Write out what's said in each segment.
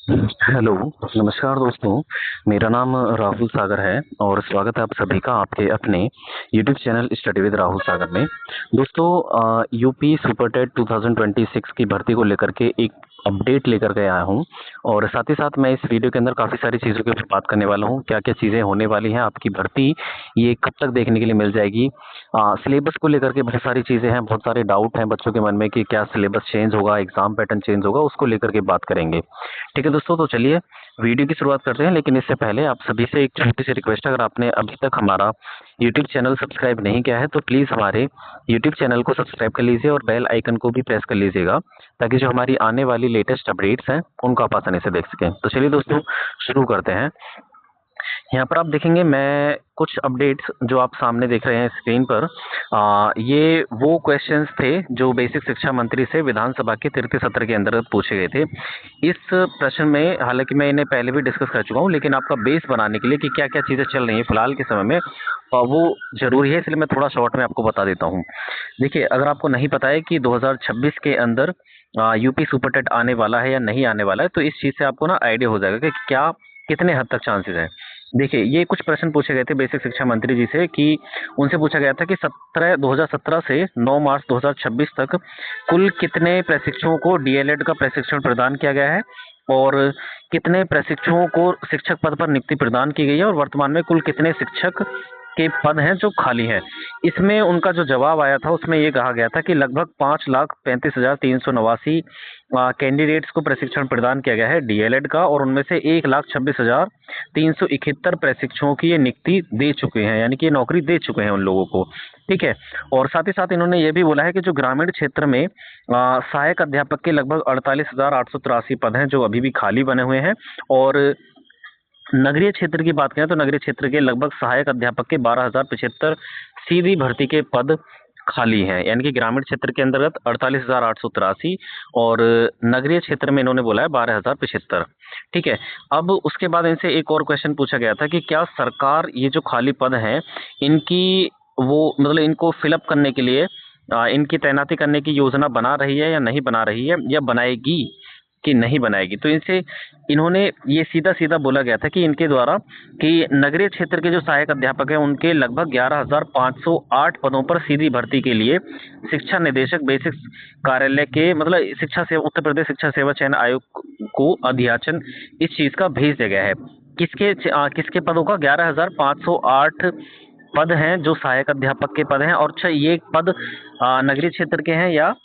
Hello, नमस्कार दोस्तों। मेरा नाम राहुल सागर है और स्वागत है आप सभी का आपके अपने YouTube channel study with Rahul Sagar में। दोस्तों, यूपी सुपर टेट 2026 की भर्ती को लेकर के एक अपडेट लेकर के आया हूं और साथ ही साथ मैं इस वीडियो के अंदर काफ़ी सारी चीज़ों के ऊपर बात करने वाला हूं। क्या क्या चीज़ें होने वाली हैं, आपकी भर्ती ये कब तक देखने के लिए मिल जाएगी, सिलेबस को लेकर के बहुत सारी चीज़ें हैं, बहुत सारे डाउट हैं बच्चों के मन में कि क्या सिलेबस चेंज होगा, एग्जाम पैटर्न चेंज होगा, उसको लेकर के बात करेंगे। ठीक है दोस्तों, तो चलिए वीडियो की शुरुआत करते हैं। लेकिन इससे पहले आप सभी से एक छोटी सी रिक्वेस्ट है, अगर आपने अभी तक हमारा यूट्यूब चैनल सब्सक्राइब नहीं किया है तो प्लीज़ हमारे यूट्यूब चैनल को सब्सक्राइब कर लीजिए और बेल आइकन को भी प्रेस कर लीजिएगा, ताकि जो हमारी आने वाली लेटेस्ट अपडेट्स हैं उनको आप आसानी से देख सकें। तो चलिए दोस्तों, शुरू करते हैं। यहाँ पर आप देखेंगे मैं कुछ अपडेट्स जो आप सामने देख रहे हैं स्क्रीन पर, ये वो क्वेश्चंस थे जो बेसिक शिक्षा मंत्री से विधानसभा के तृतीय सत्र के अंतर्गत पूछे गए थे। इस प्रश्न में हालांकि मैं इन्हें पहले भी डिस्कस कर चुका हूँ, लेकिन आपका बेस बनाने के लिए कि क्या क्या चीज़ें चल रही हैं फिलहाल के समय में, वो जरूरी है, इसलिए मैं थोड़ा शॉर्ट में आपको बता देता हूँ। देखिए, अगर आपको नहीं पता है कि 2026 के अंदर यूपी सुपर टेट आने वाला है या नहीं आने वाला है, तो इस चीज़ से आपको ना आइडिया हो जाएगा कि क्या कितने हद तक चांसेस हैं। देखिए, ये कुछ प्रश्न पूछे गए थे बेसिक शिक्षा मंत्री जी से कि उनसे पूछा गया था कि 2017 से 9 मार्च 2026 तक कुल कितने प्रशिक्षुओं को डीएलएड का प्रशिक्षण प्रदान किया गया है और कितने प्रशिक्षुओं को शिक्षक पद पर नियुक्ति प्रदान की गई है और वर्तमान में कुल कितने शिक्षक के पद हैं जो खाली हैं। इसमें उनका जो जवाब आया था उसमें ये कहा गया था कि लगभग 5,35,389 कैंडिडेट्स को प्रशिक्षण प्रदान किया गया है डीएलएड का, और उनमें से 1,26,371 प्रशिक्षुओं की ये नियुक्ति दे चुके हैं, यानी कि ये नौकरी दे चुके हैं उन लोगों को। ठीक है, और साथ ही साथ इन्होंने ये भी बोला है कि जो ग्रामीण क्षेत्र में सहायक अध्यापक के लगभग 48,883 पद हैं जो अभी भी खाली बने हुए हैं, और नगरीय क्षेत्र की बात करें तो नगरीय क्षेत्र के लगभग सहायक अध्यापक के 12,075 सीधी भर्ती के पद खाली हैं, यानी कि ग्रामीण क्षेत्र के अंतर्गत 48,883 और नगरीय क्षेत्र में इन्होंने बोला है 12,075। ठीक है, अब उसके बाद इनसे एक और क्वेश्चन पूछा गया था कि क्या सरकार ये जो खाली पद हैं इनकी वो मतलब इनको फिलअप करने के लिए इनकी तैनाती करने की योजना बना रही है या नहीं बना रही है, या बनाएगी कि नहीं बनाएगी। तो इनसे इन्होंने ये सीधा सीधा बोला गया था कि इनके द्वारा कि नगरीय क्षेत्र के जो सहायक अध्यापक हैं उनके लगभग 11,508 पदों पर सीधी भर्ती के लिए शिक्षा निदेशक बेसिक कार्यालय के मतलब शिक्षा सेवा उत्तर प्रदेश शिक्षा सेवा चयन आयोग को अध्याचन इस चीज का भेज दिया गया है। किसके पदों का 11,508 पद हैं जो सहायक अध्यापक के पद हैं, और अच्छा ये पद नगरीय क्षेत्र के हैं या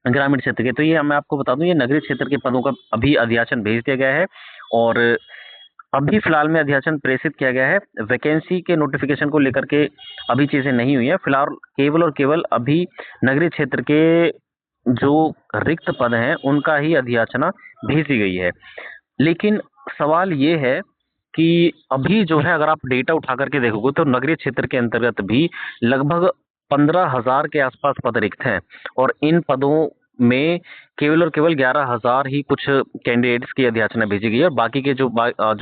ग्रामीण क्षेत्र के। तो ये मैं आपको बता दूं, ये नगरीय क्षेत्र के पदों का अभी अध्याचन भेज दिया गया है और अभी फिलहाल में अध्याचन प्रेषित किया गया है। वैकेंसी के नोटिफिकेशन को लेकर के अभी चीजें नहीं हुई है फिलहाल, केवल और केवल अभी नगरीय क्षेत्र के जो रिक्त पद हैं उनका ही अध्याचना भेज दी गई है। लेकिन सवाल ये है कि अभी जो है अगर आप डेटा उठा करके देखोगे तो नगरीय क्षेत्र के अंतर्गत भी लगभग 15,000 के आसपास पद रिक्त हैं, और इन पदों में केवल और केवल 11,000 ही कुछ कैंडिडेट्स की अध्याचना भेजी गई है, और बाकी के जो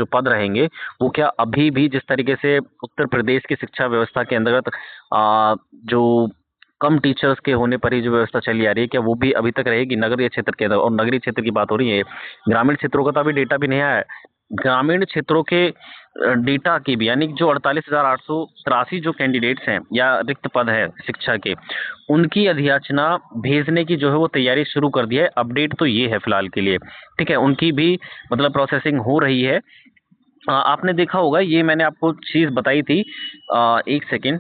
पद रहेंगे वो क्या अभी भी जिस तरीके से उत्तर प्रदेश की शिक्षा व्यवस्था के अंतर्गत जो कम टीचर्स के होने पर ही जो व्यवस्था चली आ रही है, क्या वो भी अभी तक रहेगी नगरीय क्षेत्र के अंदर। और नगरीय क्षेत्र की बात हो रही है, ग्रामीण क्षेत्रों का तो अभी डेटा भी नहीं आया है। ग्रामीण क्षेत्रों के डेटा की भी, यानी जो 48,883 जो कैंडिडेट्स हैं या रिक्त पद है शिक्षा के, उनकी अध्याचना भेजने की जो है वो तैयारी शुरू कर दी है। अपडेट तो ये है फिलहाल के लिए। ठीक है, उनकी भी मतलब प्रोसेसिंग हो रही है। आपने देखा होगा, ये मैंने आपको चीज बताई थी, एक सेकेंड,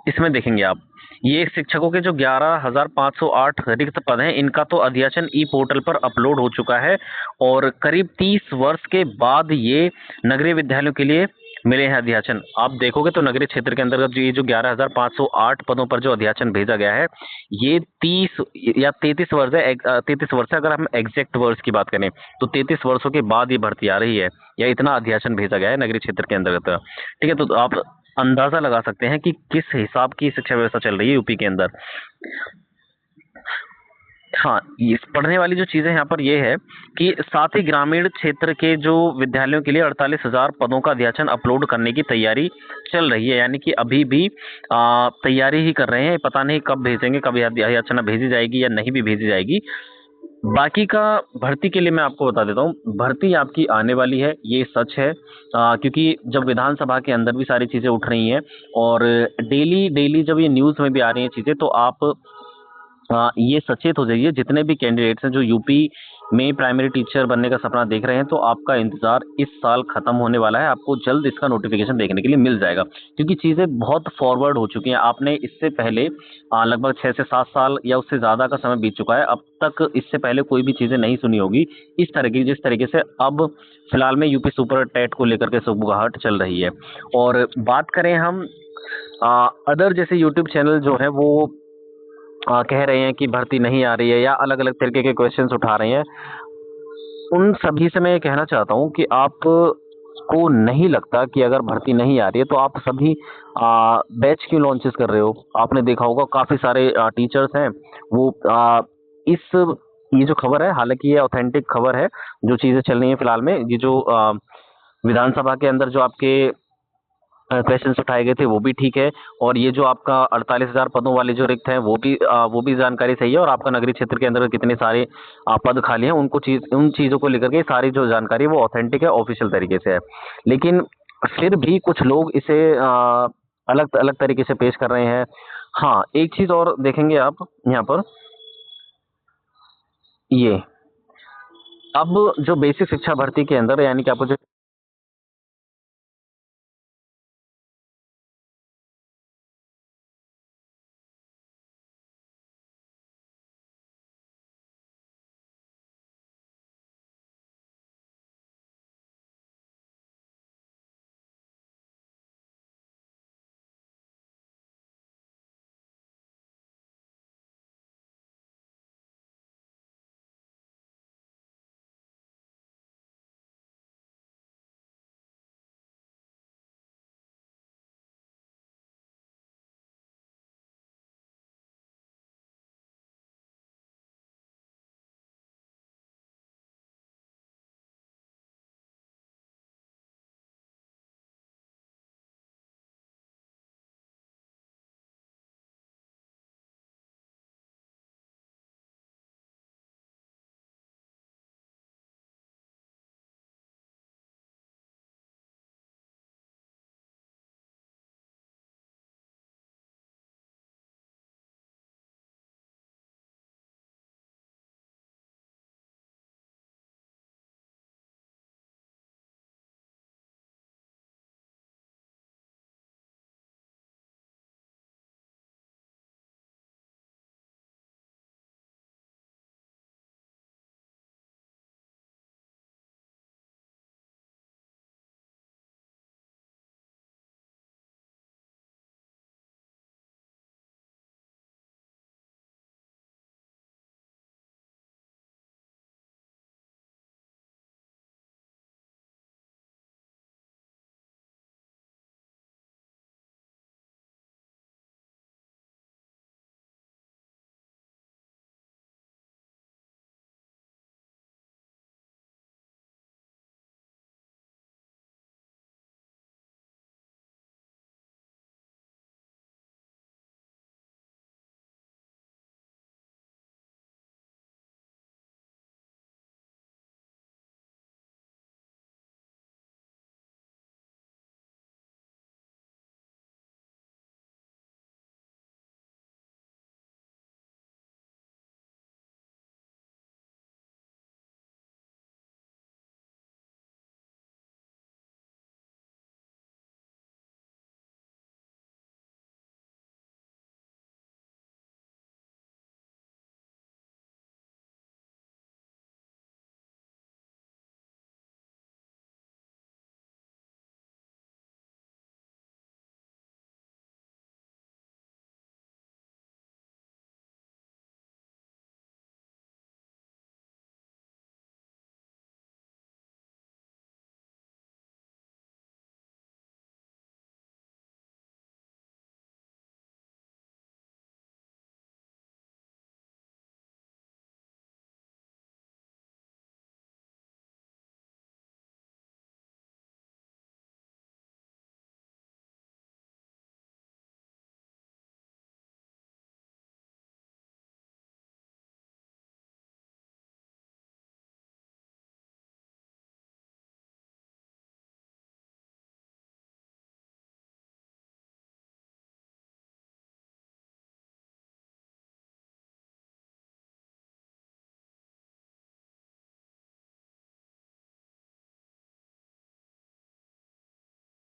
इसमें देखेंगे आप, ये शिक्षकों के जो 11,508 रिक्त पद हैं इनका तो अध्याचन ई पोर्टल पर अपलोड हो चुका है, और करीब 30 वर्ष के बाद ये नगरीय विद्यालयों के लिए मिले हैं अध्याचन। आप देखोगे तो नगरीय क्षेत्र के अंतर्गत जो 11,508 पदों पर जो अध्याचन भेजा गया है, ये 30 या 33 वर्ष है, 33 वर्ष है अगर हम एग्जैक्ट वर्ष की बात करें तो 33 वर्षों के बाद ये भर्ती आ रही है, या इतना अध्याचन भेजा गया है नगरीय क्षेत्र के अंतर्गत। ठीक है, तो आप अंदाजा लगा सकते हैं कि किस हिसाब की शिक्षा व्यवस्था चल रही है यूपी के अंदर। हाँ, ये पढ़ने वाली जो चीजें यहाँ पर ये है कि साथ ही ग्रामीण क्षेत्र के जो विद्यालयों के लिए 48,000 पदों का अध्याचन अपलोड करने की तैयारी चल रही है, यानी कि अभी भी तैयारी ही कर रहे हैं। पता नहीं कब भेजेंगे, कब अध्याचना भेजी जाएगी या नहीं भी भेजी जाएगी, बाकी का भर्ती के लिए मैं आपको बता देता हूँ, भर्ती आपकी आने वाली है, ये सच है। क्योंकि जब विधानसभा के अंदर भी सारी चीज़ें उठ रही हैं और डेली डेली जब ये न्यूज़ में भी आ रही हैं चीज़ें, तो आप ये सचेत हो जाइए। जितने भी कैंडिडेट्स हैं जो यूपी में प्राइमरी टीचर बनने का सपना देख रहे हैं, तो आपका इंतज़ार इस साल ख़त्म होने वाला है। आपको जल्द इसका नोटिफिकेशन देखने के लिए मिल जाएगा, क्योंकि चीज़ें बहुत फॉरवर्ड हो चुकी हैं। आपने इससे पहले लगभग 6 से 7 साल या उससे ज़्यादा का समय बीत चुका है। अब तक इससे पहले कोई भी चीज़ें नहीं सुनी होगी इस तरह की, जिस तरीके से अब फिलहाल में यूपी सुपर टेट को लेकर के सुगबुगाहट चल रही है। और बात करें हम अदर जैसे यूट्यूब चैनल जो है वो कह रहे हैं कि भर्ती नहीं आ रही है या अलग-अलग तरीके के क्वेश्चंस उठा रहे हैं। उन सभी से मैं ये कहना चाहता हूँ कि आप को नहीं लगता कि अगर भर्ती नहीं आ रही है तो आप सभी बैच क्यों लॉन्चेस कर रहे हो? आपने देखा होगा काफ़ी सारे टीचर्स हैं वो इस ये जो खबर है, हालाँकि ये ऑथेंटिक खबर है, जो चीज़ें चल रही हैं फिलहाल में, ये जो विधानसभा के अंदर जो आपके क्वेश्चंस उठाए गए थे वो भी ठीक है, और ये जो आपका 48,000 पदों वाले जो रिक्त हैं वो भी जानकारी सही है, और आपका नगरीय क्षेत्र के अंदर कितने सारे पद खाली हैं उन चीज़ों को लेकर के सारी जो जानकारी है वो ऑथेंटिक है, ऑफिशियल तरीके से है। लेकिन फिर भी कुछ लोग इसे अलग अलग तरीके से पेश कर रहे हैं। हाँ, एक चीज़ और देखेंगे आप यहाँ पर, ये अब जो बेसिक शिक्षा भर्ती के अंदर यानी कि आपको जो